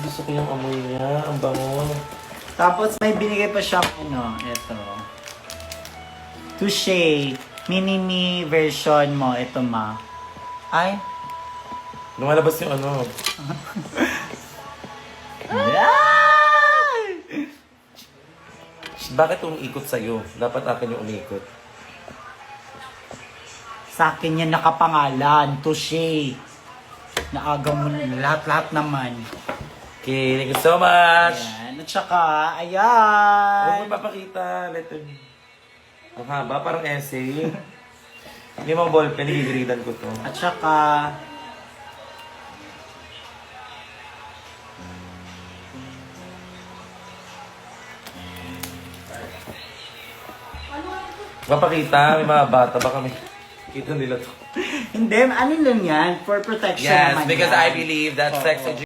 Gusto ko yung amoy niya. Ang bango. Tapos may binigay pa siyang ito. Touche. Mini-me version mo. Ito ma. Ay. Lumalabas yung ano. Bakit umiikot sa'yo? Dapat akin yung umiikot. Sa akin yan nakapangalan. Touche. Naagaw mo lahat-lahat naman. Okay, thank you so much. Ayan. At saka, Huwag ayan. mo papakita. Letter. Ang haba, parang essay. Hindi mo ballpen, nagigridan ko to. At saka, Papakita, may mga bata, baka may kita nila to. hindi, ano lang yan? For protection Yes, naman because yan. I believe that sex Oo. education